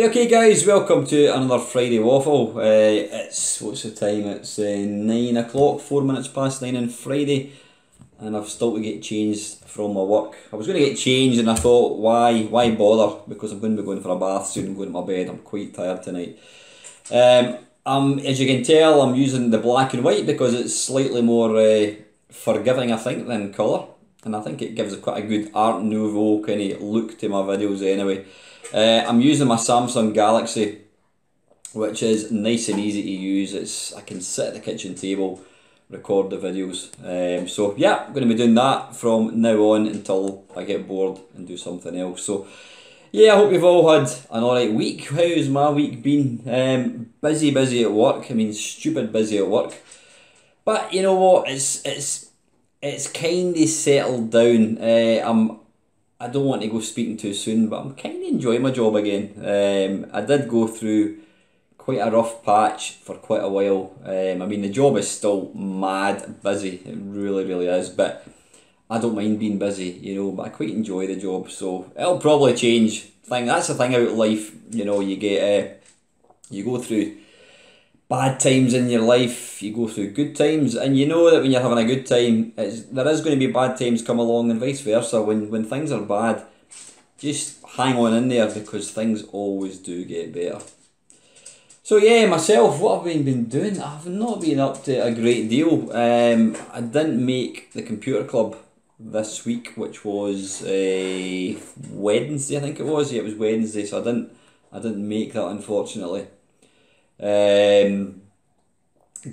Right, okay guys, welcome to another Friday Waffle. What's the time? It's 9 o'clock, 4 minutes past 9 on Friday, and I've still to get changed from my work. I was going to get changed and I thought, why bother? Because I'm going to be going for a bath soon and going to my bed. I'm quite tired tonight. As you can tell, I'm using the black and white because it's slightly more forgiving, I think, than colour. And I think it gives quite a good Art Nouveau kind of look to my videos anyway. I'm using my Samsung Galaxy, which is nice and easy to use. I can sit at the kitchen table, record the videos. So yeah, I'm going to be doing that from now on until I get bored and do something else. So yeah, I hope you've all had an alright week. How's my week been? Busy at work. I mean, stupid busy at work. But you know what? It's kind of settled down. I don't want to go speaking too soon, but I'm kind of enjoying my job again. I did go through quite a rough patch for quite a while. I mean, the job is still mad busy. It really is. But I don't mind being busy, but I quite enjoy the job. So it'll probably change. That's the thing about life. You go through bad times in your life, you go through good times, and you know that when you're having a good time, there is going to be bad times come along and vice versa. When things are bad, just hang on in there because things always do get better. So yeah, myself, what have I been doing? I've not been up to a great deal. I didn't make the computer club this week, which was Wednesday, I think it was. Yeah, it was Wednesday, so I didn't make that, unfortunately.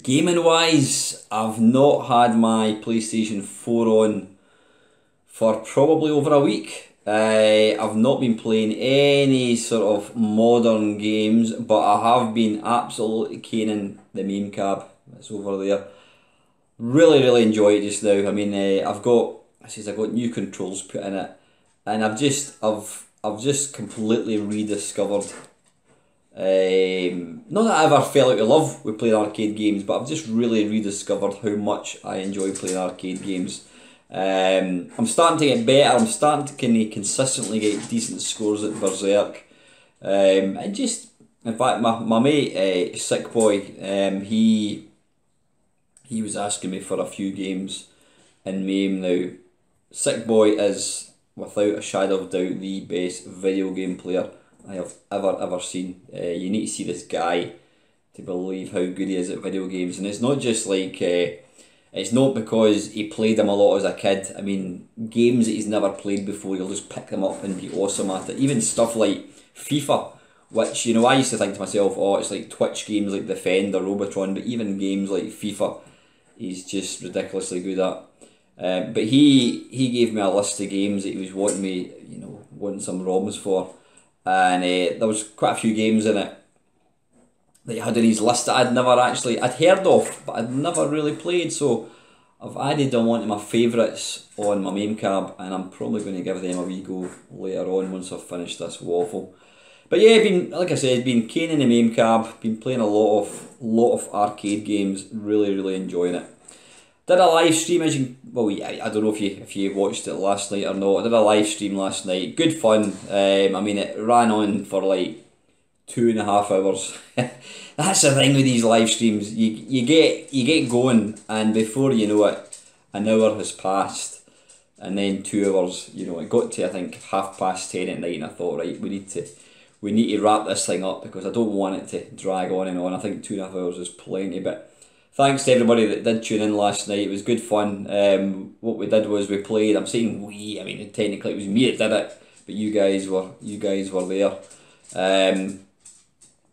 Gaming wise, I've not had my PlayStation 4 on for probably over a week. I've not been playing any sort of modern games, but I have been absolutely caning the meme cab that's over there. Really enjoy it just now. I mean, I've got new controls put in it, and I've just completely rediscovered. Not that I ever fell out of love with playing arcade games, but I've just really rediscovered how much I enjoy playing arcade games. I'm starting to get better. I'm starting to kind of consistently get decent scores at Berserk. And just, in fact, my mate, Sick Boy, he was asking me for a few games in MAME now. Sick Boy is, without a shadow of doubt, the best video game player I have ever seen. You need to see this guy to believe how good he is at video games, and it's not just like it's not because he played them a lot as a kid. I mean, games that he's never played before, he'll just pick them up and be awesome at it. Even stuff like FIFA, which I used to think to myself, oh, it's like Twitch games like Defend or Robotron, but even games like FIFA, he's just ridiculously good at. But he gave me a list of games that he was wanting some ROMs for. And there was quite a few games in it that he had in his list that I'd heard of, but I'd never really played. So I've added on one of my favourites on my meme cab, and I'm probably going to give them a wee go later on once I've finished this waffle. But yeah, like I said, been caning the meme cab, been playing a lot of arcade games, really enjoying it. Did a live stream, I don't know if you watched it last night or not. I did a live stream last night. Good fun. I mean, it ran on for like 2.5 hours. That's the thing with these live streams. You get going, and before you know it, an hour has passed, and then 2 hours. It got to, I think, 10:30 at night, and I thought, right, we need to wrap this thing up because I don't want it to drag on and on. I think 2.5 hours is plenty, but thanks to everybody that did tune in last night. It was good fun. What we did was we played. I'm saying we. I mean, technically it was me that did it, but you guys were there.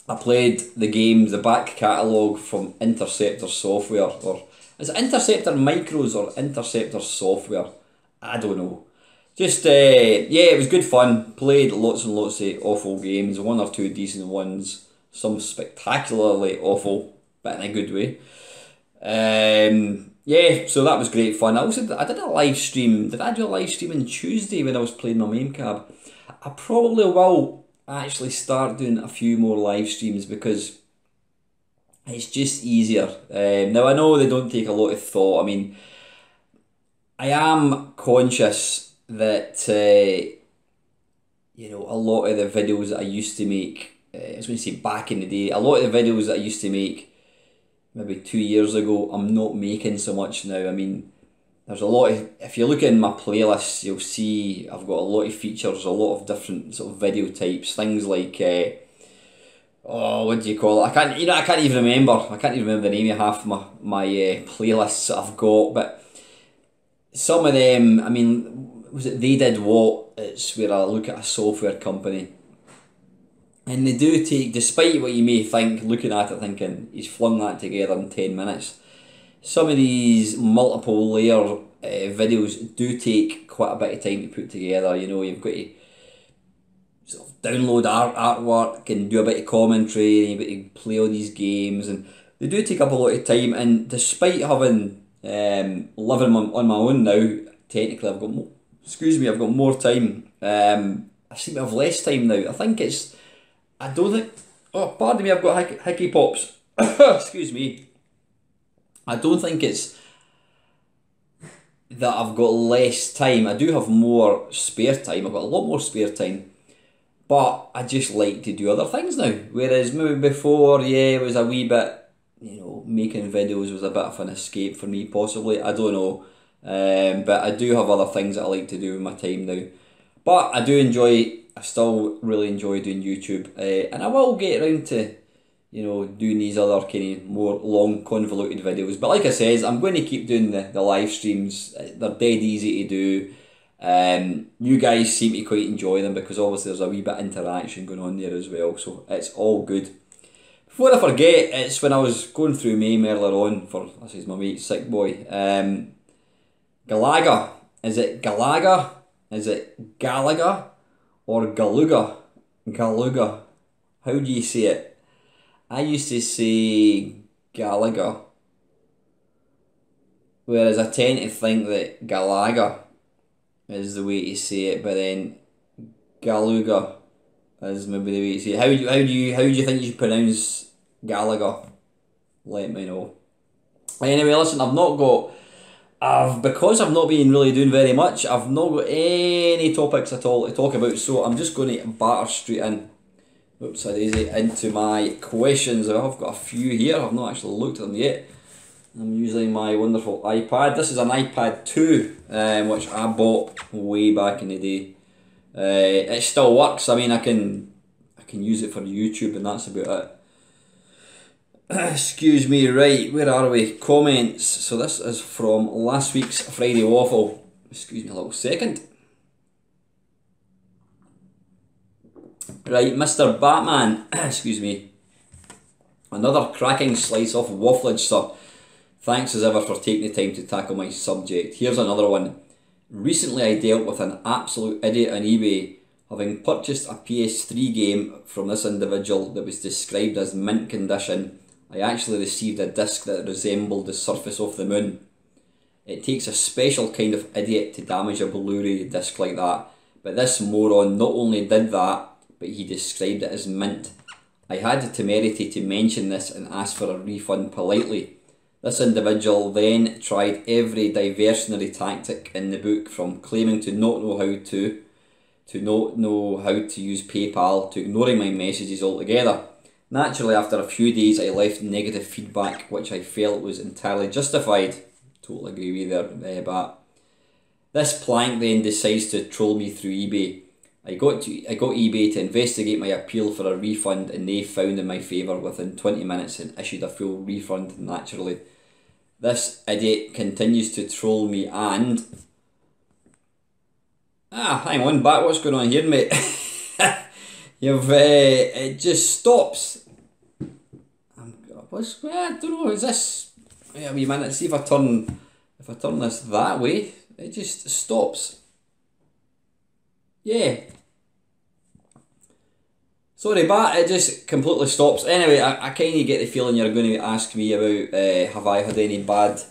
I played the back catalogue from Interceptor Software, or is it Interceptor Micros or Interceptor Software? I don't know. Just yeah, it was good fun. Played lots and lots of awful games. One or two decent ones. Some spectacularly awful, but in a good way. Yeah, so that was great fun. I did a live stream. Did I do a live stream on Tuesday when I was playing my meme cab? I probably will actually start doing a few more live streams because it's just easier. Now I know they don't take a lot of thought. I mean, I am conscious that a lot of the videos that I used to make I was going to say back in the day, a lot of the videos that I used to make maybe 2 years ago, I'm not making so much now. I mean, there's a lot of, if you look in my playlists, you'll see I've got a lot of features, a lot of different sort of video types, things like, oh, what do you call it? I can't even remember. I can't even remember the name of half of my playlists that I've got, but some of them, I mean, was it They Did What? It's where I look at a software company. And they do take, despite what you may think, looking at it thinking, he's flung that together in 10 minutes. Some of these multiple layer videos do take quite a bit of time to put together. You know, you've got to sort of download artwork and do a bit of commentary, and you've got to play all these games, and they do take up a lot of time. And despite having living on my own now, technically I've got I've got more time. I seem to have less time now. I think it's, I don't think, oh pardon me, I've got hickey pops. Excuse me. I don't think it's that I've got less time. I do have more spare time. I've got a lot more spare time. But I just like to do other things now. Whereas maybe before, yeah, it was a wee bit, you know, making videos was a bit of an escape for me possibly. I don't know. But I do have other things that I like to do with my time now. But I still really enjoy doing YouTube. And I will get around to, you know, doing these other kind of more long convoluted videos. But like I says, I'm going to keep doing the live streams. They're dead easy to do. You guys seem to quite enjoy them because obviously there's a wee bit of interaction going on there as well, so it's all good. Before I forget, it's when I was going through MAME earlier on for, this is my mate Sick Boy, Galaga. Is it Galaga? Is it Galaga? Or Galuga? Galuga. How do you say it? I used to say Galaga, whereas I tend to think that Galaga is the way to say it, but then Galuga is maybe the way to say it. How do you think you should pronounce Galaga? Let me know. Anyway, listen, because I've not been really doing very much, I've not got any topics at all to talk about, so I'm just going to batter straight in. Oops, I daisy, into my questions. I've got a few here. I've not actually looked at them yet. I'm using my wonderful iPad. This is an iPad 2, which I bought way back in the day. It still works. I mean, I can use it for YouTube, and that's about it. Excuse me, right, where are we? Comments. So this is from last week's Friday Waffle. Excuse me a little second. Right, Mr. Batman. Excuse me. Another cracking slice of wafflage, sir. Thanks as ever for taking the time to tackle my subject. Here's another one. Recently I dealt with an absolute idiot on eBay, having purchased a PS3 game from this individual that was described as mint condition. I actually received a disc that resembled the surface of the moon. It takes a special kind of idiot to damage a Blu-ray disc like that, but this moron not only did that, but he described it as mint. I had the temerity to mention this and ask for a refund politely. This individual then tried every diversionary tactic in the book, from claiming to not know how to use PayPal, to ignoring my messages altogether. Naturally, after a few days, I left negative feedback, which I felt was entirely justified. Totally agree with you there, but this plank then decides to troll me through eBay. I got eBay to investigate my appeal for a refund, and they found in my favour within 20 minutes and issued a full refund naturally. This idiot continues to troll me and... hang on, back, what's going on here, mate? It just stops. I don't know, is this... Wait a wee minute, see if I turn this that way, it just stops. Yeah. Sorry, but it just completely stops. Anyway, I kind of get the feeling you're going to ask me about have I had any bad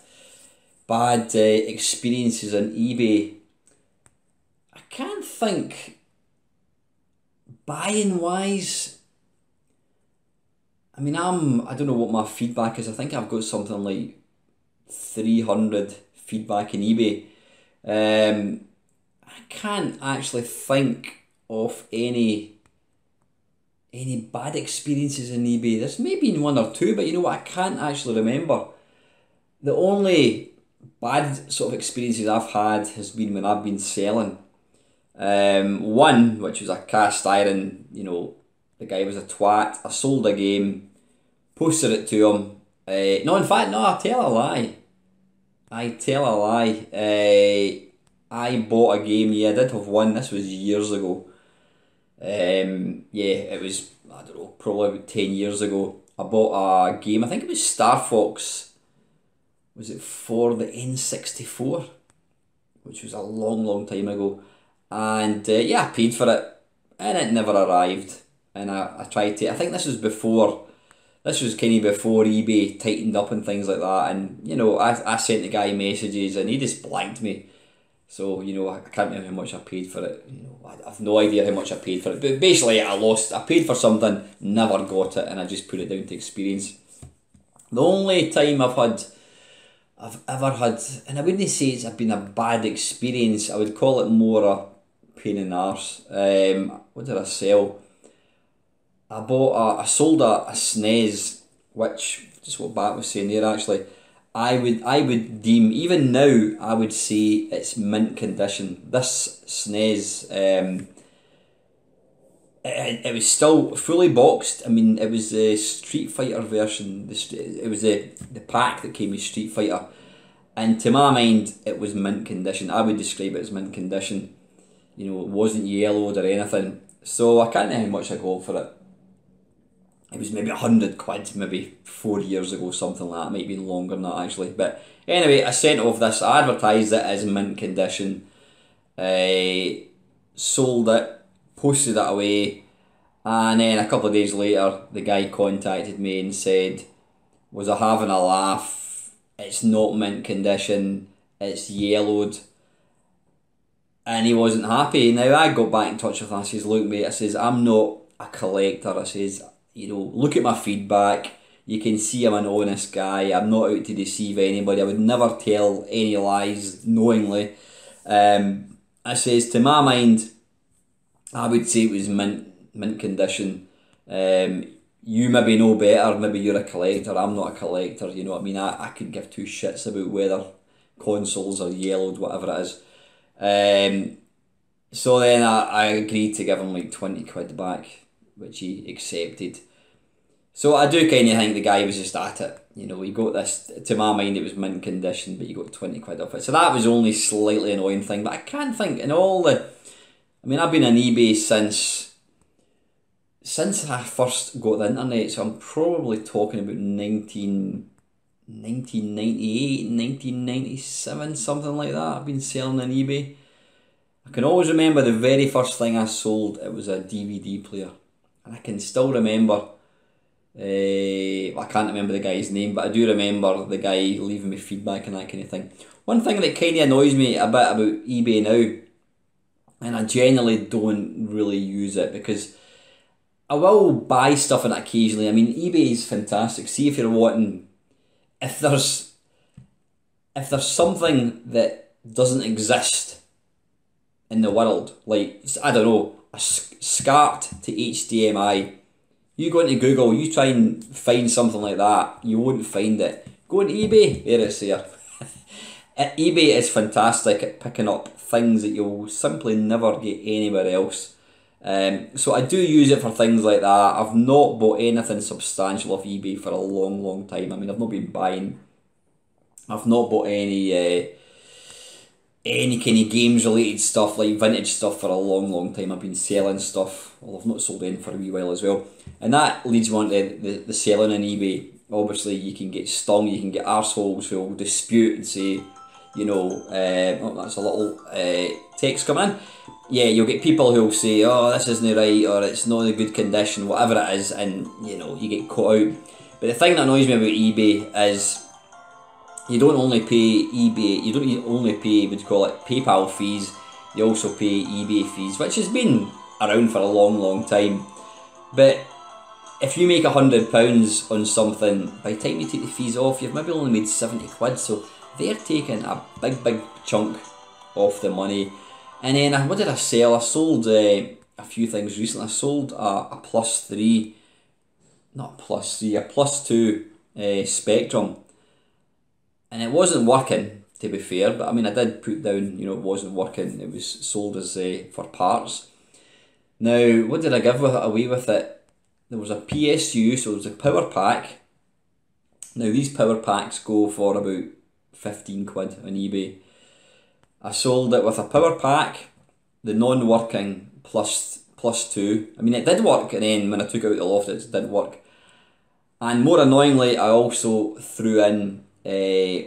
experiences on eBay. I can't think. Buying wise, I mean, I don't know what my feedback is. I think I've got something like 300 feedback in eBay. I can't actually think of any any bad experiences in eBay. There's maybe one or two, but you know what? I can't actually remember. The only bad sort of experiences I've had has been when I've been selling. One, which was a cast iron, you know, the guy was a twat. I sold a game, posted it to him. No, in fact, no, I tell a lie. I bought a game, yeah, I did have one. This was years ago. Yeah, it was, I don't know, probably about 10 years ago. I bought a game, I think it was Star Fox. Was it for the N64? Which was a long, long time ago. And yeah, I paid for it. And it never arrived. And I tried to, I think this was kind of before eBay tightened up and things like that. And, you know, I sent the guy messages and he just blanked me. So, you know, I can't remember how much I paid for it. You know, I have no idea how much I paid for it. But basically, I paid for something, never got it, and I just put it down to experience. The only time I've ever had, and I wouldn't say it's been a bad experience, I would call it more a pain in the arse. What did I sell? I sold a SNES, which, just what Bat was saying there actually, I would deem, even now, I would say it's mint condition. This SNES, it was still fully boxed. I mean, it was the Street Fighter version. It was the pack that came with Street Fighter. And to my mind, it was mint condition. I would describe it as mint condition. You know, it wasn't yellowed or anything. So I can't know how much I got for it. It was maybe 100 quid, maybe 4 years ago, something like that. It might be longer than that actually. But anyway, I sent off this, I advertised it as mint condition. Sold it, posted it away. And then a couple of days later, the guy contacted me and said, was I having a laugh? It's not mint condition, it's yellowed. And he wasn't happy. Now I got back in touch with him, I says, look mate, I says, I'm not a collector. I says, you know, look at my feedback. You can see I'm an honest guy. I'm not out to deceive anybody. I would never tell any lies knowingly. I says, to my mind, I would say it was mint condition. You maybe know better. Maybe you're a collector. I'm not a collector. You know what I mean? I could give two shits about whether consoles are yellowed, whatever it is. So then I agreed to give him like 20 quid back, which he accepted. So I do kind of think the guy was just at it. You know, he got this, to my mind it was mint condition, but you got 20 quid off it. So that was only slightly annoying thing, but I can't think in all the, I mean, I've been on eBay since I first got the internet, so I'm probably talking about 1998, 1997, something like that. I've been selling on eBay. I can always remember the very first thing I sold, it was a DVD player. And I can still remember, I can't remember the guy's name, but I do remember the guy leaving me feedback and that kind of thing. One thing that kind of annoys me a bit about eBay now, and I generally don't really use it because I will buy stuff on it occasionally. I mean, eBay is fantastic. See if you're wanting, if there's something that doesn't exist in the world, like, I don't know, a SCART to HDMI, you go into Google, you try and find something like that, you won't find it. Go on eBay, there it's there. eBay is fantastic at picking up things that you'll simply never get anywhere else. So I do use it for things like that. I've not bought anything substantial off eBay for a long, long time. I mean, I've not bought any kind of games related stuff, like vintage stuff, for a long, long time. I've been selling stuff. Well, I've not sold any for a wee while as well. And that leads me on to the selling on eBay. Obviously, you can get stung, you can get arseholes who will dispute and say, you know, oh, that's a little text coming in. Yeah, you'll get people who'll say, oh, this isn't right, or it's not in good condition, whatever it is, and, you know, you get caught out. But the thing that annoys me about eBay is you don't only pay eBay, you don't only pay, what do you call it, PayPal fees, you also pay eBay fees, which has been around for a long, long time. But if you make £100 on something, by the time you take the fees off, you've maybe only made 70 quid, so they're taking a big, big chunk off the money. And then, what did I sell? I sold a few things recently. I sold a plus three, not plus three, a plus two Spectrum, and it wasn't working, to be fair. But I mean, I did put down, it wasn't working. It was sold as for parts. Now, what did I give away with it? There was a PSU, so it was a power pack. Now these power packs go for about 15 quid on eBay. I sold it with a power pack, the non-working plus two. I mean, it did work, and then when I took it out the loft, it did work. And more annoyingly, I also threw in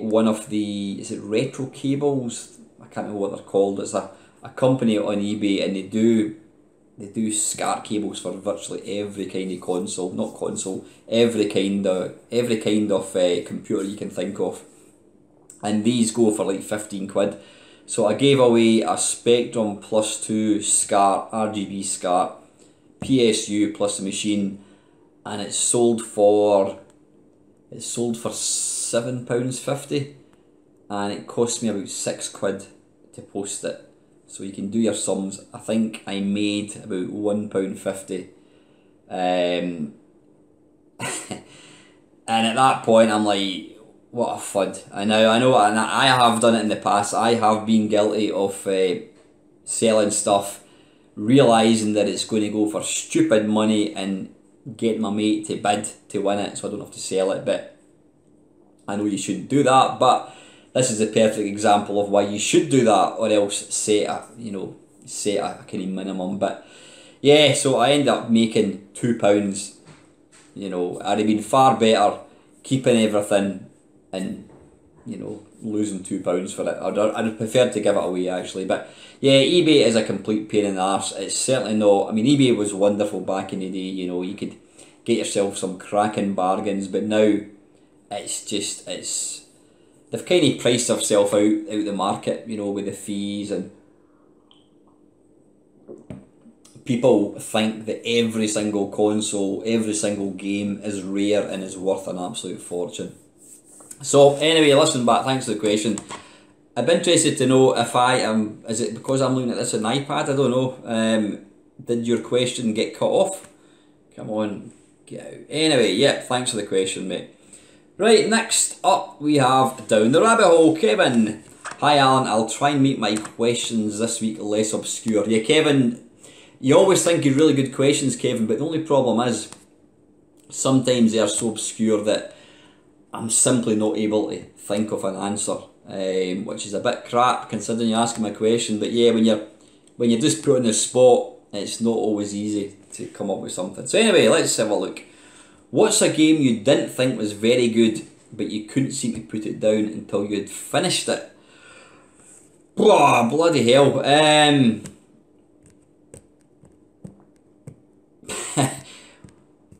one of the, is it retro cables? I can't remember what they're called. It's a company on eBay, and they do SCART cables for virtually every kind of console, not console, every kind of computer you can think of. And these go for like 15 quid. So I gave away a Spectrum plus 2 SCART, RGB SCART, PSU plus a machine, and it sold for £7.50, and it cost me about 6 quid to post it. So you can do your sums. I think I made about £1.50. And at that point I'm like, what a fud. I know, and I have done it in the past. I have been guilty of selling stuff, realising that it's going to go for stupid money, and get my mate to bid to win it so I don't have to sell it. But I know you shouldn't do that, but this is the perfect example of why you should do that, or else set a kind of minimum. But yeah, so I ended up making £2. I'd have been far better keeping everything and losing £2 for it. I'd have preferred to give it away, actually. But yeah, eBay is a complete pain in the arse. It's certainly not. I mean, eBay was wonderful back in the day. You could get yourself some cracking bargains, but now it's they've kind of priced themselves out the market, with the fees, and people think that every single console, every single game is rare and is worth an absolute fortune. So anyway, listen back, thanks for the question. I'd be interested to know if is it because I'm looking at this on an iPad? I don't know. Did your question get cut off? Come on, get out. Anyway, yeah, thanks for the question, mate. Right, next up we have Down the Rabbit Hole, Kevin. Hi Alan, I'll try and make my questions this week less obscure. Yeah, Kevin, you always think you're really good questions, Kevin, but the only problem is sometimes they are so obscure that I'm simply not able to think of an answer, which is a bit crap considering you're asking my question. But yeah, when you're just put on the spot, it's not always easy to come up with something. So anyway, let's have a look. What's a game you didn't think was very good, but you couldn't seem to put it down until you had finished it? Blah, bloody hell.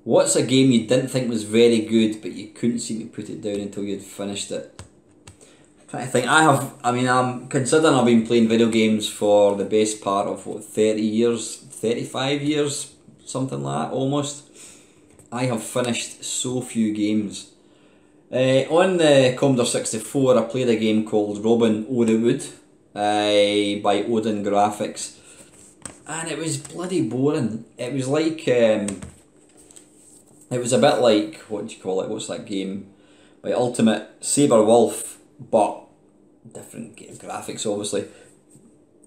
What's a game you didn't think was very good, but you couldn't seem to put it down until you had finished it? I'm trying to think. I'm considering I've been playing video games for the best part of 30 years, 35 years, something like that, almost. I have finished so few games. On the Commodore 64, I played a game called Robin o' the Wood by Odin Graphics, and it was bloody boring. It was like, it was a bit like, what do you call it? What's that game? By Ultimate Saber Wolf, but different graphics, obviously.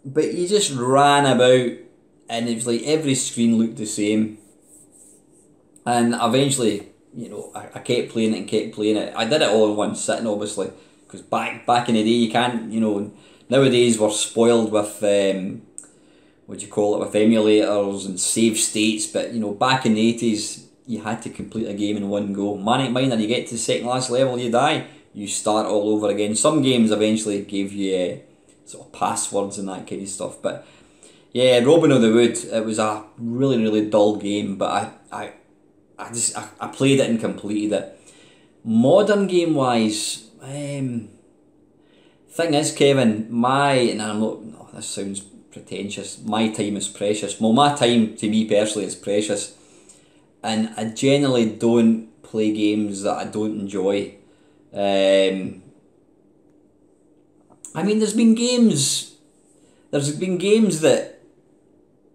But you just ran about, and it was like every screen looked the same. And eventually, I kept playing it and kept playing it. I did it all in one sitting, obviously, because back in the day, you can't, nowadays we're spoiled with, with emulators and save states, but, back in the 80s, you had to complete a game in one go. Manic Miner, you get to the second last level, you die, you start all over again. Some games eventually give you sort of passwords and that kind of stuff, but yeah, Robin o' the Wood, it was a really, really dull game, but I played it and completed it. Modern game wise, thing is, Kevin, this sounds pretentious, my time is precious. Well, my time to me personally is precious, and I generally don't play games that I don't enjoy. There's been games that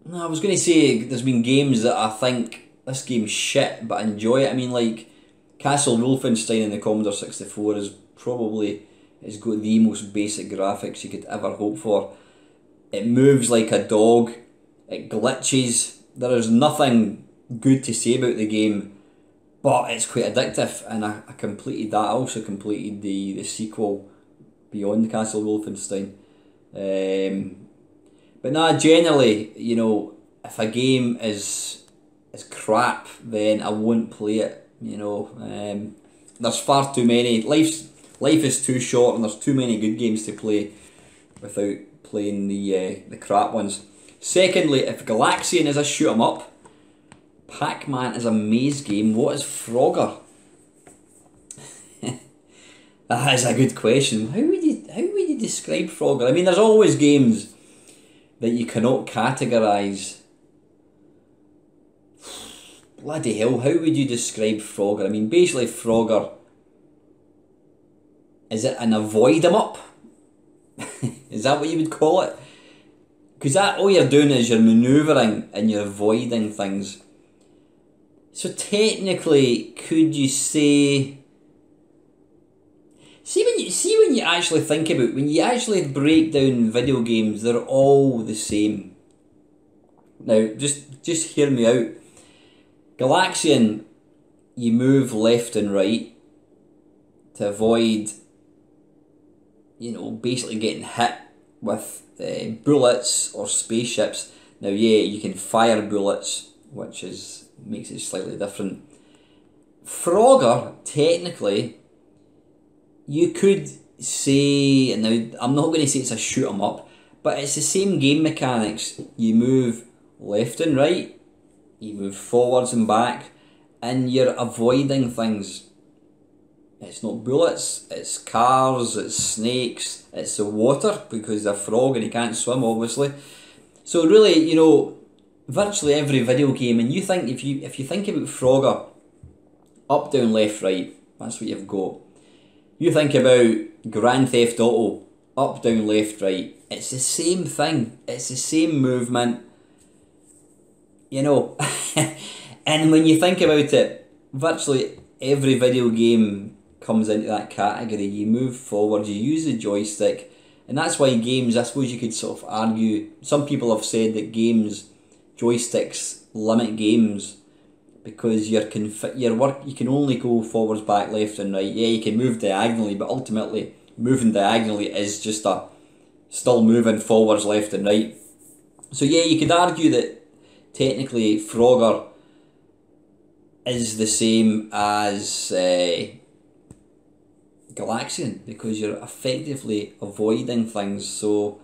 No, I was going to say there's been games that I think this game's shit, but I enjoy it. I mean, like Castle Wolfenstein in the Commodore 64 is probably it's got the most basic graphics you could ever hope for. It moves like a dog. It glitches. There is nothing good to say about the game, but it's quite addictive, and I completed that. I also completed the sequel Beyond Castle Wolfenstein. But nah, generally, you know, if a game is crap, then I won't play it. You know, there's far too many. Life is too short, and there's too many good games to play without playing the crap ones. Secondly, if Galaxian is a shoot 'em up, Pac-Man is a maze game, what is Frogger? That is a good question. How would you describe Frogger? I mean, there's always games that you cannot categorise. Bloody hell, how would you describe Frogger? I mean, basically Frogger, is it an avoid 'em up? Is that what you would call it? Because that all you're doing is you're manoeuvring and you're avoiding things. So technically, could you say? See when you actually think about when you actually break down video games, they're all the same. Now, just hear me out. Galaxian, you move left and right to avoid, you know, basically getting hit with bullets or spaceships. Now, yeah, you can fire bullets, which makes it slightly different. Frogger, technically, you could say, and now I'm not going to say it's a shoot 'em up, but it's the same game mechanics. You move left and right, you move forwards and back, and you're avoiding things. It's not bullets, it's cars, it's snakes, it's the water because they're a frog and he can't swim, obviously. So really, you know, virtually every video game, and you think if you think about Frogger, up, down, left, right, that's what you've got. You think about Grand Theft Auto, up, down, left, right, it's the same thing, it's the same movement, you know. And when you think about it, virtually every video game comes into that category. You move forward, you use the joystick, and that's why games, I suppose you could sort of argue, some people have said that joysticks limit games because you can only go forwards, back, left and right. Yeah, you can move diagonally, but ultimately moving diagonally is just still moving forwards, left and right. So yeah, you could argue that technically Frogger is the same as Galaxian because you're effectively avoiding things. So,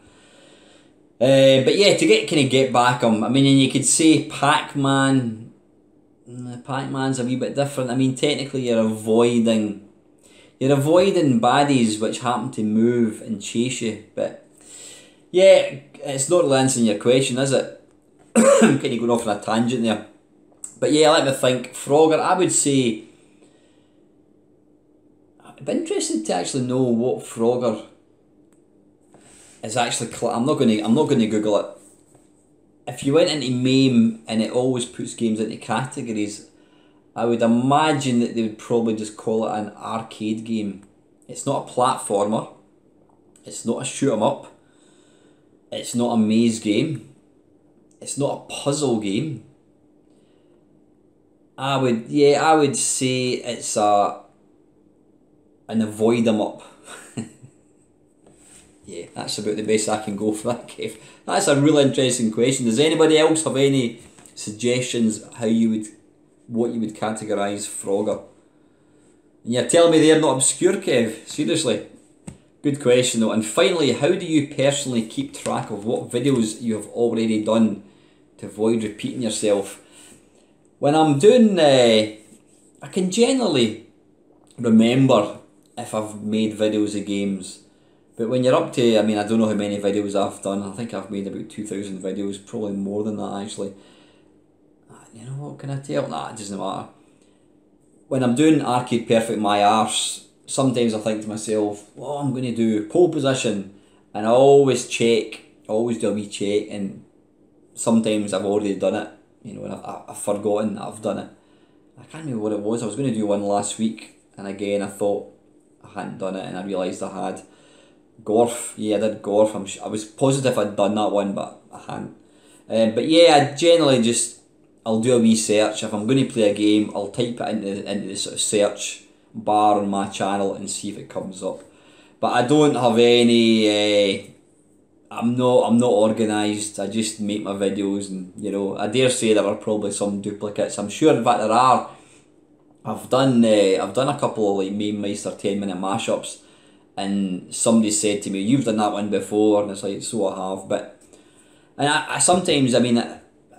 but yeah, to get back on, I mean, and you could say Pac-Man. Pac-Man's a wee bit different. I mean, technically you're avoiding baddies which happen to move and chase you. But yeah, it's not really answering your question, is it? I'm kind of going off on a tangent there. But yeah, let me think. Frogger, I would say, I'd be interested to actually know what Frogger is actually. I'm not going to Google it. If you went into MAME and it always puts games into categories, I would imagine that they would probably just call it an arcade game. It's not a platformer. It's not a shoot 'em up. It's not a maze game. It's not a puzzle game. I would say it's an avoid 'em up. Yeah, that's about the best I can go for that, Kev. That's a real interesting question. Does anybody else have any suggestions what you would categorise Frogger? And you're telling me they're not obscure, Kev? Seriously. Good question though. And finally, how do you personally keep track of what videos you have already done to avoid repeating yourself? When I'm doing, I can generally remember if I've made videos of games. But when you're up to, I mean, I don't know how many videos I've done. I think I've made about 2,000 videos, probably more than that actually. You know what, can I tell? Nah, it doesn't matter. When I'm doing Arcade Perfect my arse, sometimes I think to myself, well, I'm going to do pole position. And I always do a wee check and sometimes I've already done it, you know, and I've forgotten that I've done it. I can't remember what it was. I was going to do one last week, and again I thought I hadn't done it, and I realised I had. Gorf, yeah, I did Gorf. I was positive I'd done that one, but I hadn't. But yeah, I generally I'll do a wee search. If I'm going to play a game, I'll type it into the sort of search bar on my channel and see if it comes up. But I don't have any. I'm not organised. I just make my videos, and you know, I dare say there are probably some duplicates. I'm sure, in fact, there are. I've done a couple of like Main Meister 10-minute mashups, and somebody said to me, "You've done that one before," and it's like, so I have. But and I sometimes, I mean,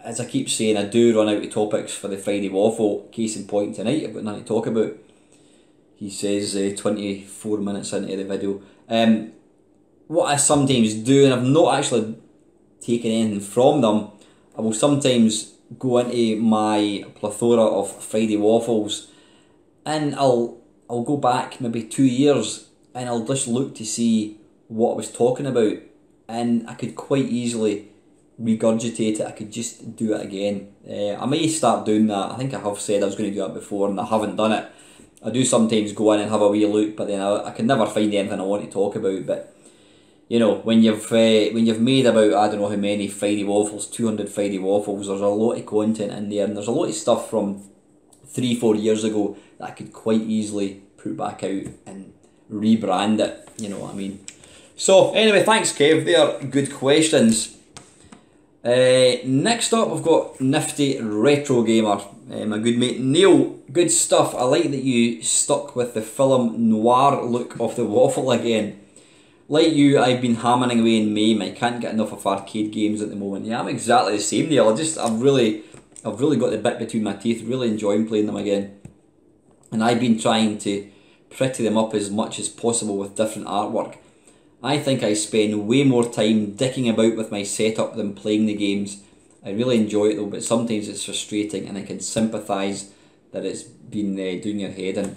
as I keep saying, I do run out of topics for the Friday Waffle. Case in point, tonight I've got nothing to talk about. He says 24 minutes into the video. What I sometimes do, and I've not actually taken anything from them, I will sometimes go into my plethora of Friday Waffles, and I'll go back maybe 2 years, and I'll just look to see what I was talking about, and I could quite easily regurgitate it. I could just do it again. I may start doing that. I think I have said I was going to do that before, and I haven't done it. I do sometimes go in and have a wee look, but then I can never find anything I want to talk about. But you know, when you've made about, I don't know how many Friday Waffles, 200 Friday Waffles, there's a lot of content in there, and there's a lot of stuff from 3-4 years ago that I could quite easily put back out and rebrand it, you know what I mean. So anyway, thanks Kev, they are good questions. Next up we've got Nifty Retro Gamer, my good mate Neil. Good stuff. I like that you stuck with the film noir look of the waffle again. Like you, I've been hammering away in MAME. I can't get enough of arcade games at the moment. Yeah, I'm exactly the same, Neil. I've really got the bit between my teeth, really enjoying playing them again. And I've been trying to pretty them up as much as possible with different artwork. I think I spend way more time dicking about with my setup than playing the games. I really enjoy it though, but sometimes it's frustrating, and I can sympathise that it's been doing your head in.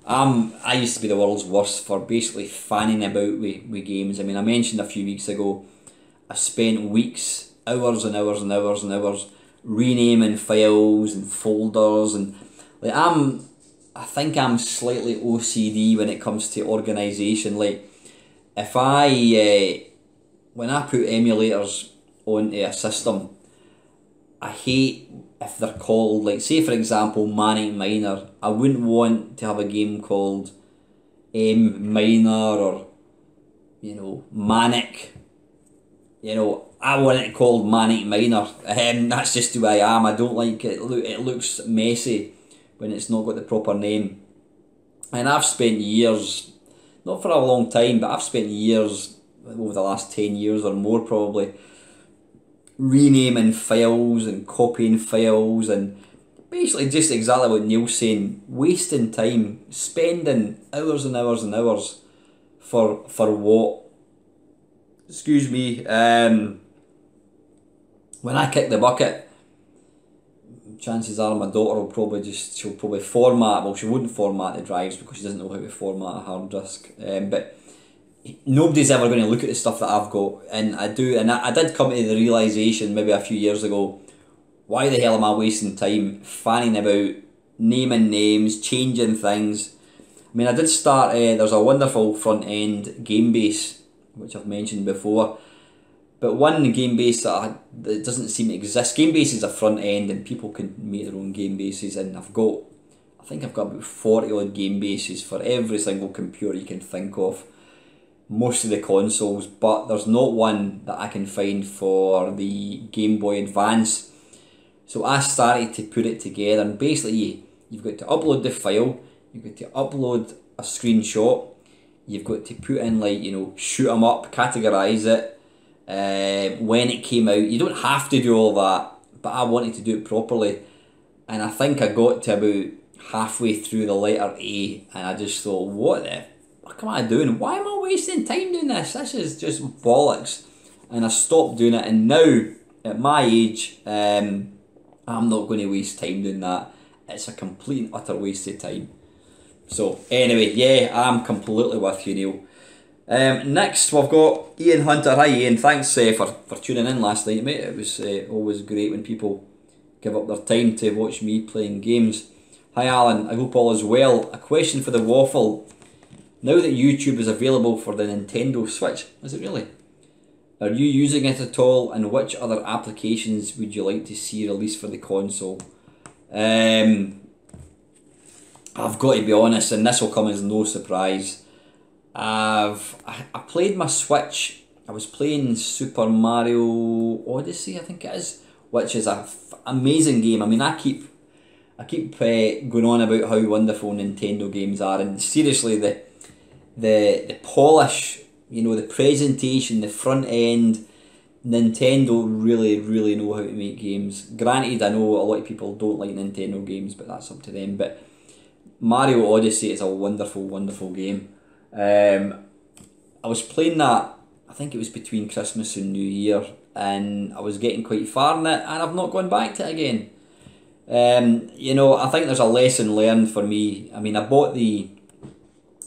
I used to be the world's worst for basically fanning about with games. I mean, I mentioned a few weeks ago, I spent weeks, hours and hours and hours and hours renaming files and folders, and like I think I'm slightly OCD when it comes to organisation. Like if when I put emulators onto a system, I hate if they're called, like say for example Manic Miner. I wouldn't want to have a game called M Minor or, you know, Manic. You know, I want it called Manic Miner. That's just who I am. I don't like it. It looks messy when it's not got the proper name. And I've spent years, not for a long time, but I've spent years, over the last 10 years or more probably, renaming files and copying files, and basically just exactly what Neil's saying, wasting time, spending hours and hours and hours for what? Excuse me. When I kick the bucket, chances are my daughter will she'll probably format, well she wouldn't format the drives because she doesn't know how to format a hard disk, but nobody's ever going to look at the stuff that I've got, and I did come to the realisation maybe a few years ago, why the hell am I wasting time fanning about, naming names, changing things. I mean, I did start, there's a wonderful front end game base, which I've mentioned before, but one game base that doesn't seem to exist. Game base is a front end and people can make their own game bases, and I think I've got about 40 odd game bases for every single computer you can think of. Most of the consoles, but there's not one that I can find for the Game Boy Advance. So I started to put it together, and basically you've got to upload the file, you've got to upload a screenshot, you've got to put in, like, you know, shoot 'em up, categorise it, when it came out. You don't have to do all that, but I wanted to do it properly, and I think I got to about halfway through the letter A, and I just thought, what am I doing? Why am I wasting time doing this? This is just bollocks. And I stopped doing it, and now at my age, I'm not going to waste time doing that. It's a complete and utter waste of time. So anyway, yeah, I'm completely with you, Neil. Next, we've got Ian Hunter. Hi Ian, thanks for tuning in last night, mate. It was always great when people give up their time to watch me playing games. Hi Alan, I hope all is well. A question for the Waffle. Now that YouTube is available for the Nintendo Switch, is it really? Are you using it at all, and which other applications would you like to see released for the console? I've got to be honest, and this will come as no surprise. I played my Switch. I was playing Super Mario Odyssey, I think it is, which is an amazing game. I mean, I keep going on about how wonderful Nintendo games are, and seriously, the polish, you know, the presentation, the front end, Nintendo really know how to make games. Granted, I know a lot of people don't like Nintendo games, but that's up to them. But Mario Odyssey is a wonderful game. I was playing that, I think it was between Christmas and New Year, and I was getting quite far in it, and I've not gone back to it again. You know, I think there's a lesson learned for me. I mean, I bought an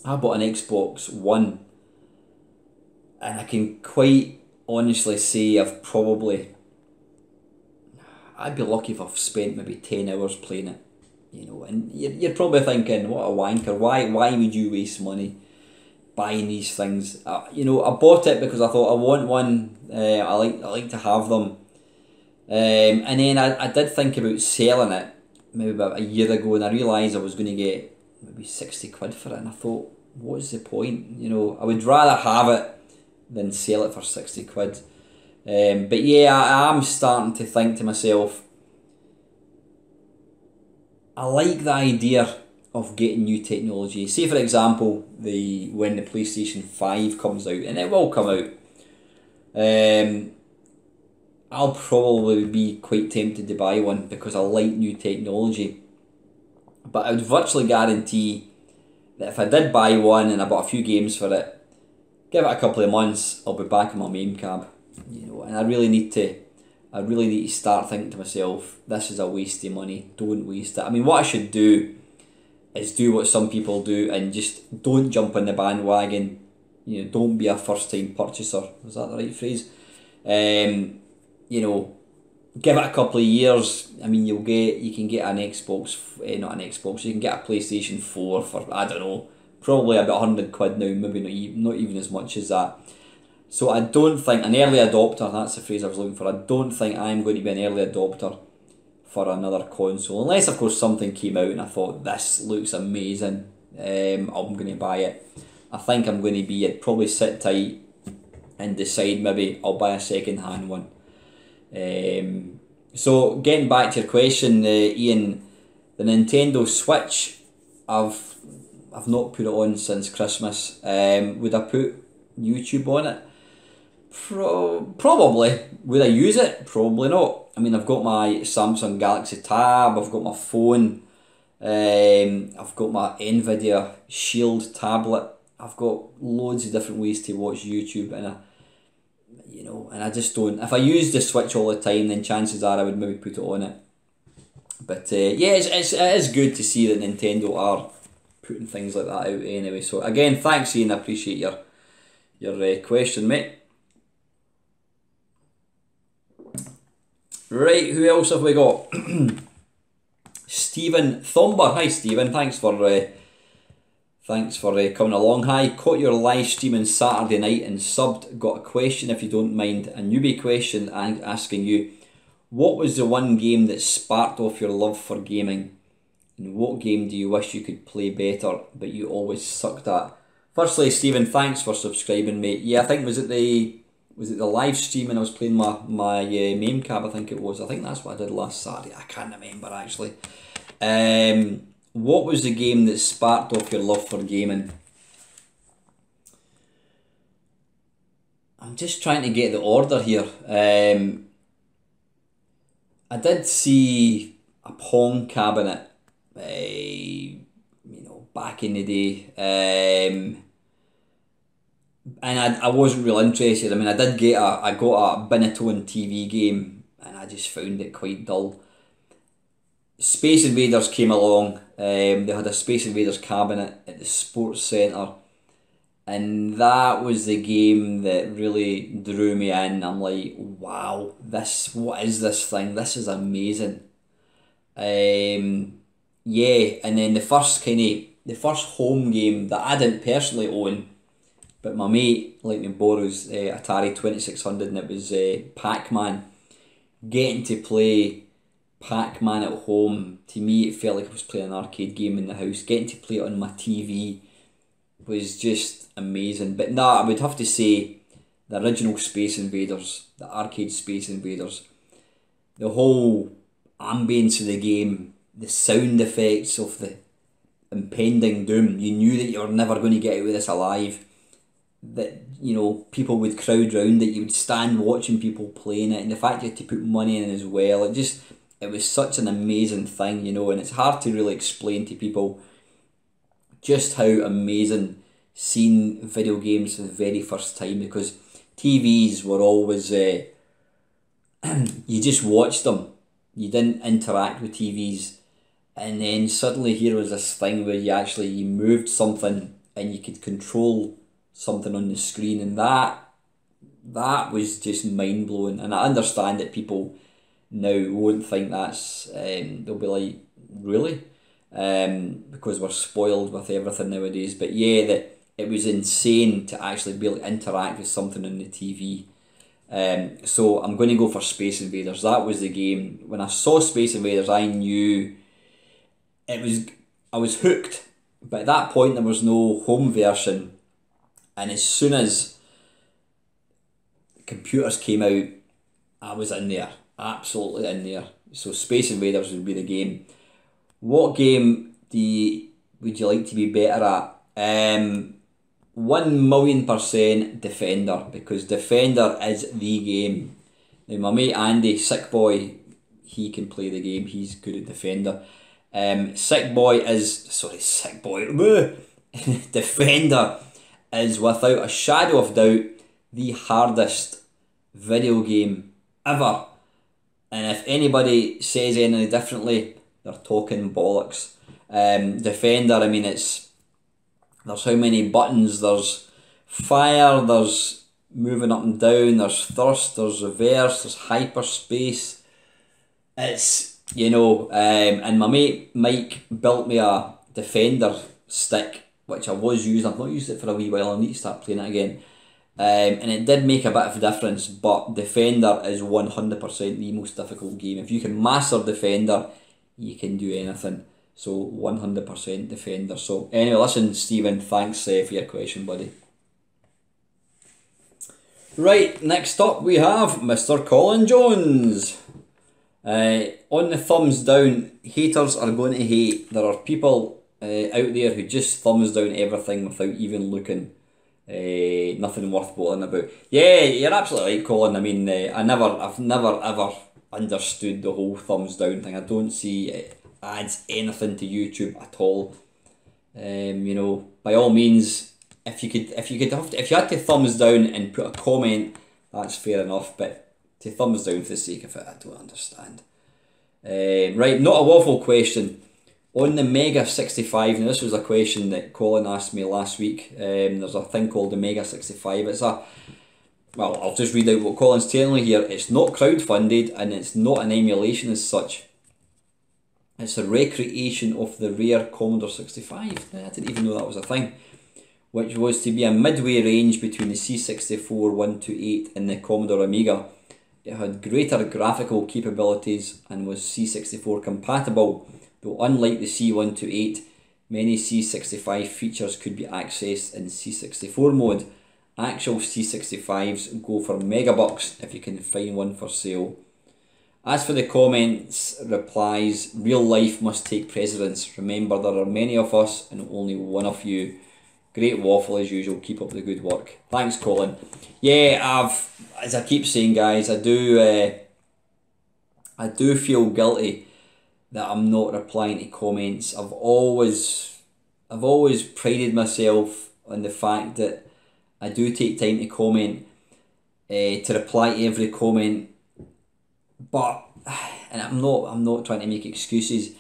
Xbox One, and I can quite honestly say I'd be lucky if I've spent maybe 10 hours playing it. You know, and you're probably thinking, what a wanker, why would you waste money buying these things? You know, I bought it because I thought I want one. I like to have them. And then I did think about selling it maybe about a year ago, and I realised I was going to get maybe 60 quid for it, and I thought, what's the point? You know, I would rather have it than sell it for 60 quid. But yeah, I am starting to think to myself, I like the idea of getting new technology. Say for example, when the PlayStation 5 comes out, and it will come out, I'll probably be quite tempted to buy one because I like new technology. But I would virtually guarantee that if I did buy one and I bought a few games for it, give it a couple of months, I'll be back in my main cab. You know, and I really need to start thinking to myself, this is a waste of money, don't waste it. I mean, what I should do is do what some people do and just don't jump on the bandwagon. You know, don't be a first time purchaser. Is that the right phrase? You know, give it a couple of years. I mean, you can get an Xbox, not an Xbox, you can get a PlayStation 4 for, I don't know, probably about 100 quid now, maybe not even as much as that. So I don't think, an early adopter, that's the phrase I was looking for, I don't think I'm going to be an early adopter for another console, unless of course something came out and I thought, this looks amazing, I'm going to buy it. I think I'm going to I'd probably sit tight and decide maybe I'll buy a second hand one. So getting back to your question, Ian, the Nintendo Switch, I've not put it on since Christmas. Would I put YouTube on it? Probably. Would I use it? Probably not. I mean, I've got my Samsung Galaxy Tab, I've got my phone, I've got my Nvidia Shield tablet, I've got loads of different ways to watch YouTube, and I just don't. If I use the Switch all the time, then chances are I would maybe put it on it. But yeah, it is good to see that Nintendo are putting things like that out anyway. So again, thanks Ian, I appreciate your question, mate. Right, who else have we got? Stephen Thomber. Hi Stephen, thanks for coming along. Hi, caught your live stream on Saturday night and subbed. Got a question, if you don't mind, a newbie question asking you, what was the one game that sparked off your love for gaming? And what game do you wish you could play better but you always sucked at? Firstly, Stephen, thanks for subscribing, mate. Yeah, I think was it the live stream and I was playing my MAME cab, I think it was. I think that's what I did last Saturday. I can't remember actually. What was the game that sparked off your love for gaming? I'm just trying to get the order here. I did see a Pong cabinet, back in the day, and I wasn't real interested. I mean, I got a Binatone TV game, and I just found it quite dull. Space Invaders came along. They had a Space Invaders cabinet at the sports centre, and that was the game that really drew me in. I'm like, wow, what is this thing? This is amazing. Yeah, and then the first home game that I didn't personally own, but my mate let me borrows Atari 2600, and it was Pac-Man. Getting to play Pac-Man at home, to me it felt like I was playing an arcade game in the house. Getting to play it on my TV was just amazing. But nah, I would have to say the original Space Invaders, the arcade Space Invaders, the whole ambience of the game, the sound effects of the impending doom. You knew that you were never going to get out of this alive. That, you know, people would crowd round it, you would stand watching people playing it, and the fact you had to put money in as well, it was such an amazing thing, you know, and it's hard to really explain to people just how amazing seeing video games for the very first time, because TVs were always, you just watched them, you didn't interact with TVs, and then suddenly here was this thing where you moved something and you could control something on the screen, and that was just mind blowing. And I understand that people now won't think that's they'll be like, really, because we're spoiled with everything nowadays. But yeah, that it was insane to actually be able to interact with something on the TV. So I'm going to go for Space Invaders. That was the game. When I saw Space Invaders, I knew I was hooked. But at that point, there was no home version. And as soon as computers came out, I was in there, absolutely in there. So Space Invaders would be the game. What game would you like to be better at? 1,000,000% Defender, because Defender is the game. Now my mate Andy, Sick Boy, he can play the game. He's good at Defender. Sick Boy, Defender is without a shadow of doubt the hardest video game ever. And if anybody says anything differently, they're talking bollocks. Defender, I mean, there's how many buttons, there's fire, there's moving up and down, there's thrust, there's reverse, there's hyperspace. It's, you know, and my mate Mike built me a Defender stick, which I was using. I've not used it for a wee while. I need to start playing it again. And it did make a bit of a difference, but Defender is 100% the most difficult game. If you can master Defender, you can do anything. So 100% Defender. So anyway, listen, Stephen, thanks for your question, buddy. Right, next up we have Mr. Colin Jones. On the thumbs down, haters are going to hate. There are people out there who just thumbs down everything without even looking. Nothing worth bothering about. Yeah, you're absolutely right, Colin. I mean, I've never ever understood the whole thumbs down thing. I don't see it adds anything to YouTube at all. You know, by all means, if you had to thumbs down and put a comment, that's fair enough. But to thumbs down for the sake of it, I don't understand. Right, not a waffle question. On the Mega 65, now this was a question that Colin asked me last week. There's a thing called the Mega 65. Well, I'll just read out what Colin's telling me here. It's not crowdfunded and it's not an emulation as such. It's a recreation of the rare Commodore 65. I didn't even know that was a thing. Which was to be a midway range between the C64 128 and the Commodore Amiga. It had greater graphical capabilities and was C64 compatible. Though unlike the C128, many C65 features could be accessed in C64 mode. Actual C65s go for megabucks if you can find one for sale. As for the comments, replies, real life must take precedence. Remember, there are many of us and only one of you. Great waffle as usual, keep up the good work. Thanks, Colin. Yeah, as I keep saying, guys, I do feel guilty that I'm not replying to comments. I've always prided myself on the fact that I do take time to comment, to reply to every comment. But, and I'm not trying to make excuses.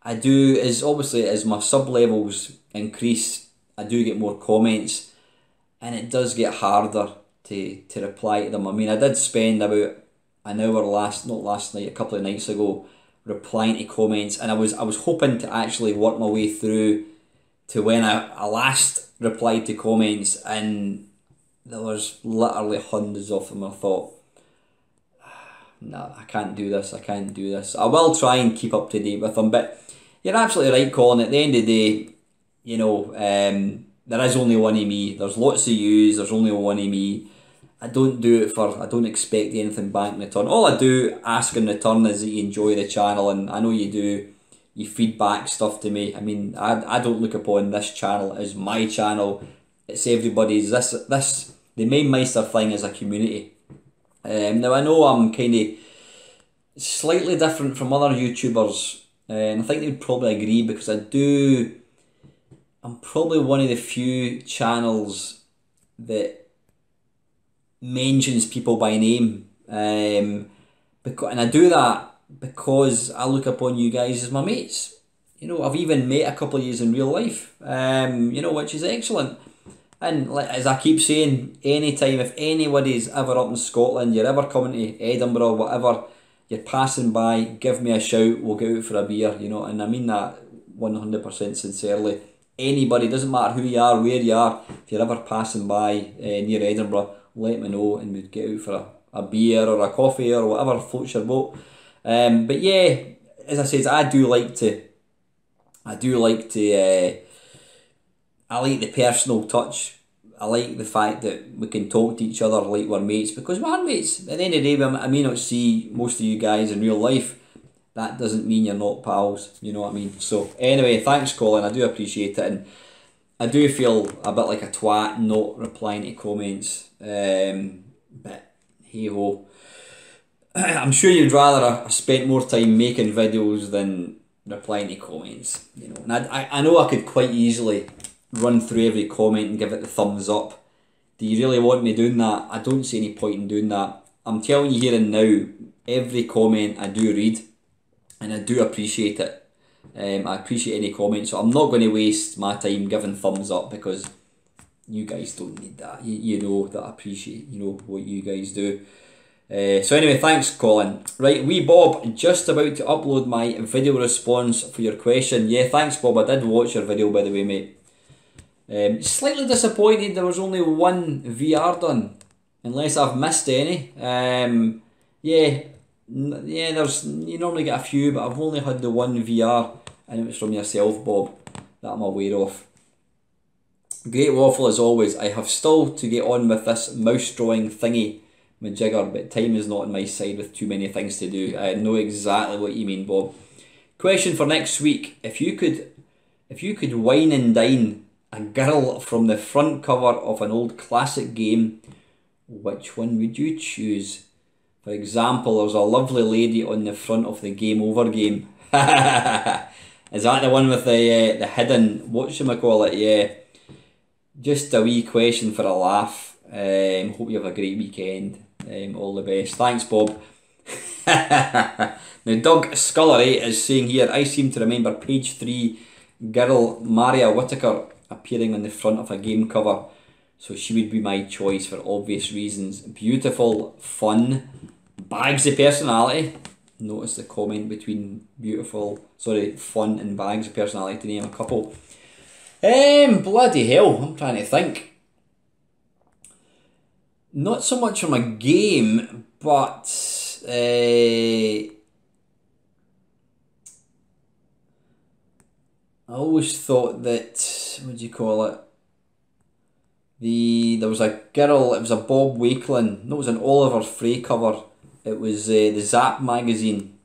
I do, as my sub levels increase, I do get more comments, and it does get harder to reply to them. I mean, I did spend about an hour not last night, a couple of nights ago, replying to comments, and I was hoping to actually work my way through to when I last replied to comments, and there was literally hundreds of them. I thought, no, I can't do this, I can't do this. I will try and keep up to date with them, but you're absolutely right, Colin. At the end of the day, you know, there is only one of me. There's lots of yous, there's only one of me. I don't do it I don't expect anything back in return. All I do ask in return is that you enjoy the channel, and I know you do. You feedback stuff to me. I mean, I don't look upon this channel as my channel. It's everybody's. The Main Meister thing is a community. Now I know I'm kind of slightly different from other YouTubers, and I think they'd probably agree, because I'm probably one of the few channels that mentions people by name, and I do that because I look upon you guys as my mates. You know, I've even met a couple of yous in real life, you know, which is excellent. And like, as I keep saying, anytime, if anybody's ever up in Scotland, you're ever coming to Edinburgh, whatever, you're passing by, give me a shout, we'll go out for a beer, you know, and I mean that 100% sincerely. Anybody, doesn't matter who you are, where you are, if you're ever passing by near Edinburgh, let me know, and we'd get out for a beer or a coffee or whatever floats your boat. But yeah, as I said, I like the personal touch. I like the fact that we can talk to each other like we're mates, because we are mates. At the end of the day, I may not see most of you guys in real life. That doesn't mean you're not pals, you know what I mean? So anyway, thanks Colin, I do appreciate it, and I do feel a bit like a twat not replying to comments, but hey ho. I'm sure you'd rather I spent more time making videos than replying to comments, you know. And I know I could quite easily run through every comment and give it the thumbs up. Do you really want me doing that? I don't see any point in doing that. I'm telling you here and now, every comment I do read, and I do appreciate it. I appreciate any comments, so I'm not going to waste my time giving thumbs up, because you guys don't need that. You know that I appreciate, you know, what you guys do. So anyway, thanks Colin. Right, wee Bob, just about to upload my video response for your question. Yeah, thanks Bob, I did watch your video by the way, mate. Slightly disappointed there was only one VR done, unless I've missed any. Yeah, you normally get a few, but I've only had the one VR, and it was from yourself, Bob, that I'm aware of. Great waffle as always. I have still to get on with this mouse drawing thingy, majigger, but time is not on my side with too many things to do. I know exactly what you mean, Bob. Question for next week: if you could wine and dine a girl from the front cover of an old classic game, which one would you choose? For example, there's a lovely lady on the front of the Game Over game. Is that the one with the hidden whatchamacallit? Yeah. Just a wee question for a laugh. Hope you have a great weekend. All the best. Thanks, Bob. Now, Doug Scullery is saying here, I seem to remember page 3, girl Maria Whittaker appearing on the front of a game cover, so she would be my choice for obvious reasons. Beautiful, fun, bags of personality. Notice the comment between fun and bags of personality, to name a couple. Bloody hell, I'm trying to think. Not so much from a game, but I always thought that, what do you call it? There was a girl, it was a Bob Wakelin, no, it was an Oliver Frey cover. It was the Zap magazine.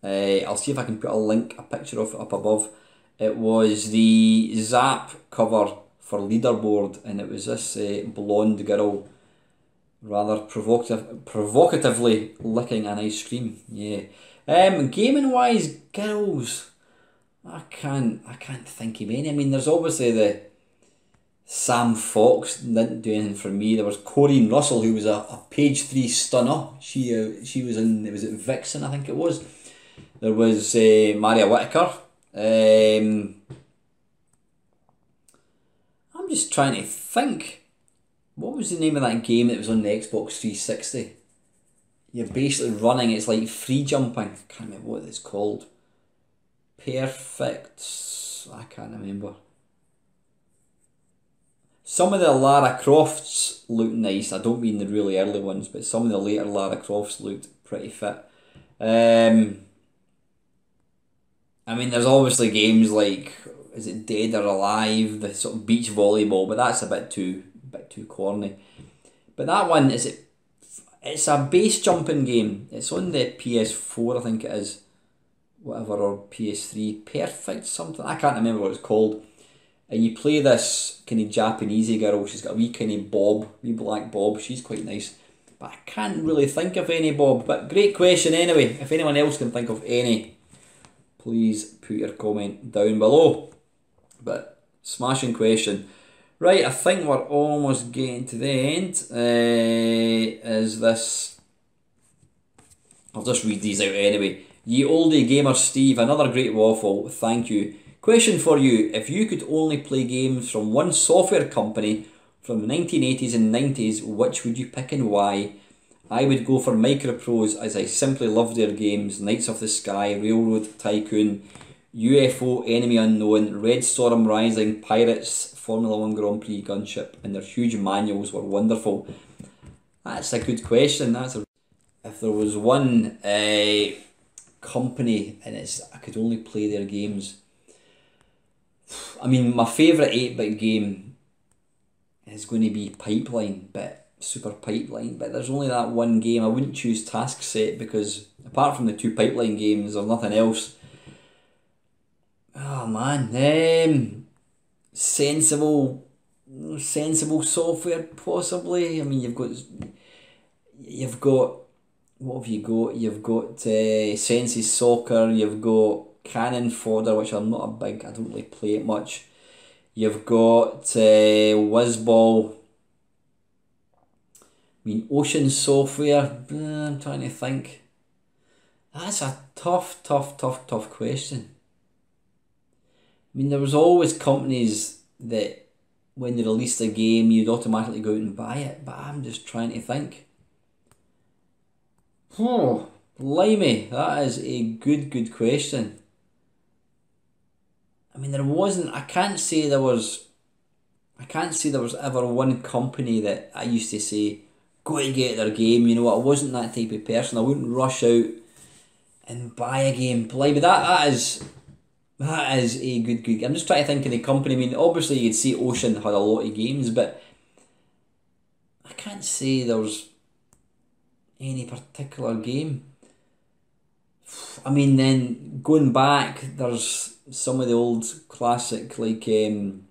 I'll see if I can put a picture of it up above. It was the Zap cover for Leaderboard, and it was this blonde girl rather provocatively licking an ice cream. Yeah. Gaming wise, girls, I can't think of any. I mean, there's obviously the Sam Fox, didn't do anything for me. There was Corrine Russell, who was a page 3 stunner. She was in, was it Vixen, I think it was. There was Maria Whittaker. I'm just trying to think. What was the name of that game that was on the Xbox 360? You're basically running, it's like free jumping. I can't remember what it's called. Perfect. I can't remember. Some of the Lara Crofts look nice. I don't mean the really early ones, but some of the later Lara Crofts looked pretty fit. I mean, there's obviously games like, is it Dead or Alive, the sort of beach volleyball, but that's a bit too corny. But that one it's a base jumping game. It's on the PS4, I think it is, whatever, or PS3. Perfect something. I can't remember what it's called. And you play this kind of Japanesey girl. She's got a wee kind of bob, wee black bob. She's quite nice. But I can't really think of any, Bob. But great question anyway. If anyone else can think of any, please put your comment down below. But smashing question. Right, I think we're almost getting to the end. Is this... I'll just read these out anyway. Ye oldie gamer Steve, another great waffle, thank you. Question for you, if you could only play games from one software company from the 1980s and 90s, which would you pick and why? I would go for Microprose as I simply love their games. Knights of the Sky, Railroad Tycoon, UFO, Enemy Unknown, Red Storm Rising, Pirates, Formula 1 Grand Prix, Gunship, and their huge manuals were wonderful. That's a good question. If there was one company and I could only play their games. I mean, my favourite 8-bit game is going to be Pipeline, Super Pipeline, but there's only that one game. I wouldn't choose Task Set because apart from the 2 Pipeline games, there's nothing else. Oh man, sensible software possibly. I mean, you've got what have you got? You've got Sensi Soccer. You've got Cannon Fodder, which I don't really play it much. You've got Whizball. I mean, Ocean Software. I'm trying to think. That's a tough question. I mean, there was always companies that when they released a game, you'd automatically go out and buy it. But I'm just trying to think. Oh, blimey, that is a good question. I mean, I can't say there was ever one company that I used to say, go to get their game. You know what, I wasn't that type of person. I wouldn't rush out and buy a game. Blimey, that is a good. I'm just trying to think of the company. I mean, obviously you'd say Ocean had a lot of games, but I can't say there was any particular game. I mean, then going back, there's some of the old classic, like I mean,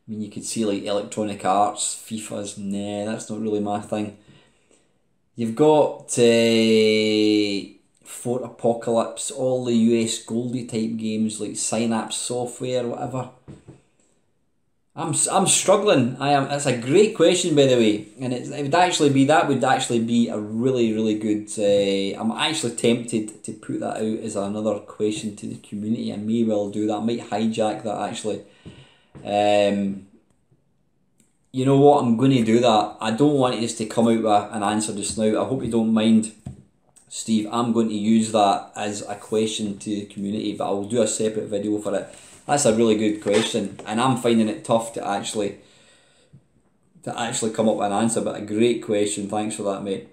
you could see like Electronic Arts, FIFA's. Nah, that's not really my thing. You've got Fort Apocalypse, all the US Goldie type games like Synapse Software, whatever. I'm struggling. That's a great question, by the way, and it would actually be a really good. I'm actually tempted to put that out as another question to the community. I may well do that. I might hijack that actually. You know what? I'm going to do that. I don't want us to come out with an answer just now. I hope you don't mind, Steve. I'm going to use that as a question to the community, but I'll do a separate video for it. That's a really good question, and I'm finding it tough to actually come up with an answer, but a great question. Thanks for that, mate.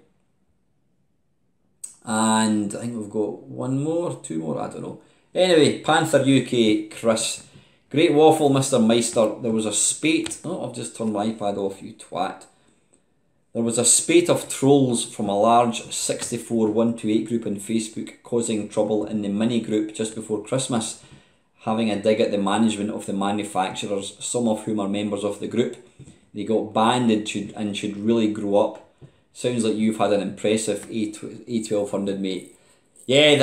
And I think we've got two more, I don't know. Anyway, Panther UK, Chris. Great waffle, Mr. Meister. There was a spate... Oh, I've just turned my iPad off, you twat. There was a spate of trolls from a large 64128 group on Facebook causing trouble in the mini group just before Christmas, having a dig at the management of the manufacturers, some of whom are members of the group. They got banned and should really grow up. Sounds like you've had an impressive A1200, mate. I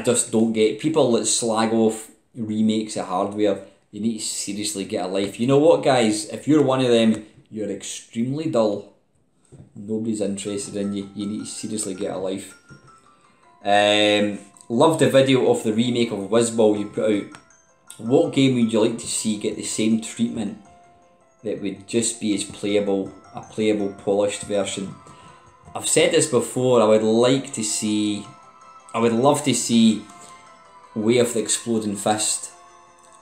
just don't get people that slag off remakes of hardware. You need to seriously get a life. You know what, guys? If you're one of them, you're extremely dull. Nobody's interested in you. You need to seriously get a life. Loved the video of the remake of Whizball you put out. What game would you like to see get the same treatment that would just be as playable, a playable, polished version. I've said this before, I would love to see Way of the Exploding Fist.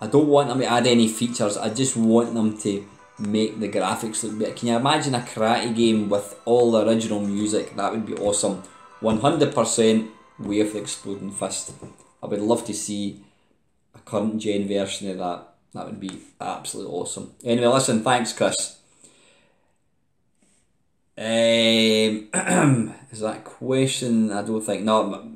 I don't want them to add any features, I just want them to make the graphics look better. Can you imagine a karate game with all the original music? That would be awesome. 100% Way of the Exploding Fist. I would love to see a current gen version of that. That would be absolutely awesome. Anyway, listen, thanks Chris. Is that a question? I don't think. No.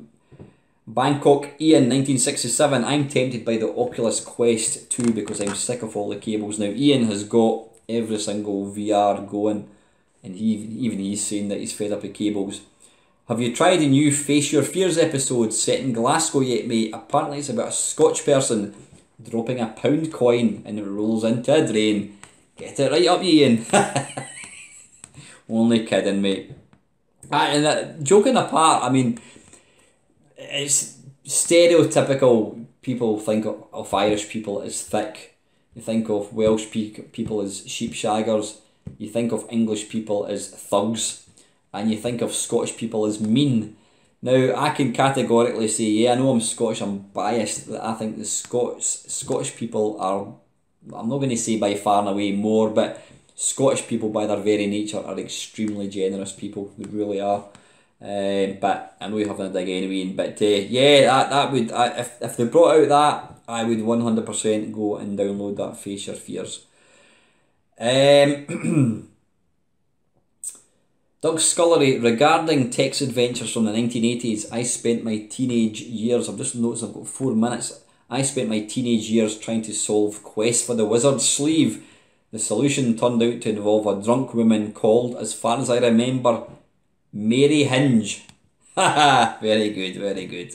Bangkok Ian 1967. I'm tempted by the Oculus Quest 2 because I'm sick of all the cables now. Ian has got every single VR going, and even he's saying that he's fed up with cables. Have you tried a new Face Your Fears episode set in Glasgow yet, mate? Apparently it's about a Scotch person dropping a £1 coin and it rolls into a drain. Get it right up, Ian. Only kidding, mate. And joking apart, I mean, it's stereotypical. People think of Irish people as thick. You think of Welsh people as sheep shaggers. You think of English people as thugs. And you think of Scottish people as mean. Now, I can categorically say, yeah, I know I'm Scottish, I'm biased, but I think the Scottish people are, I'm not going to say by far and away more, but Scottish people by their very nature are extremely generous people. They really are. But I know you're having a dig anyway. But yeah, that would, if they brought out that, I would 100% go and download that Face Your Fears. Doug Scullery, regarding text adventures from the 1980s, I spent my teenage years, I've just noticed I've got 4 minutes, I spent my teenage years trying to solve Quest for the Wizard's Sleeve. The solution turned out to involve a drunk woman called, as far as I remember, Mary Hinge. Haha, very good, very good.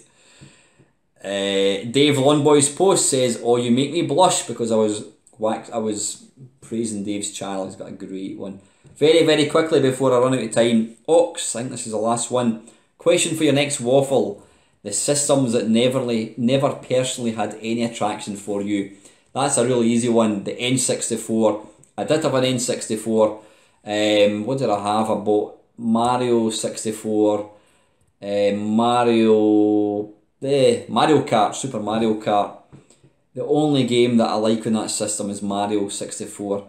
Dave Lawnboy's post says, "Oh, you make me blush," because I was praising Dave's channel. He's got a great one. Very, very quickly before I run out of time, Ox, I think this is the last one. Question for your next waffle. The systems that never personally had any attraction for you. That's a really easy one. The N64. I did have an N64. What did I have? I bought Mario 64. Mario Kart, Super Mario Kart. The only game that I like on that system is Mario 64.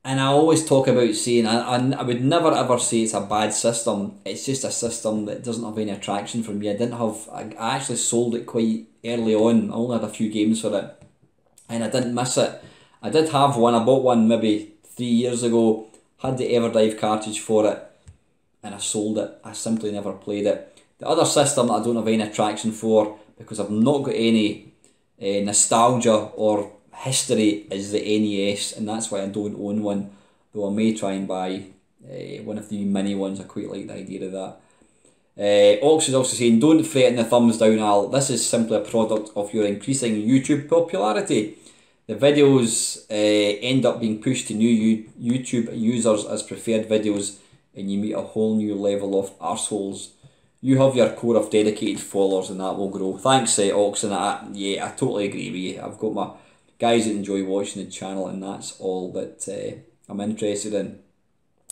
And I always talk about saying, I would never ever say it's a bad system. It's just a system that doesn't have any attraction for me. I actually sold it quite early on. I only had a few games for it. And I didn't miss it. I did have one. I bought one maybe 3 years ago. Had the Everdrive cartridge for it. And I sold it. I simply never played it. The other system I don't have any attraction for, because I've not got any nostalgia or history, is the NES, and that's why I don't own one, though I may try and buy one of the mini ones. I quite like the idea of that. Ox is also saying, don't threaten the thumbs down, Al. This is simply a product of your increasing YouTube popularity. The videos end up being pushed to new YouTube users as preferred videos, and you meet a whole new level of arseholes. You have your core of dedicated followers and that will grow. Thanks, Ox, and I totally agree with you. I've got my guys that enjoy watching the channel, and that's all that I'm interested in.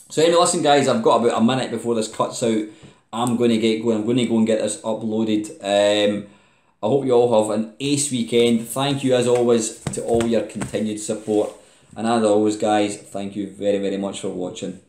So anyway, listen guys, I've got about a minute before this cuts out. I'm going to get going. I'm going to go and get this uploaded. I hope you all have an ace weekend. Thank you as always to all your continued support. And as always guys, thank you very, very much for watching.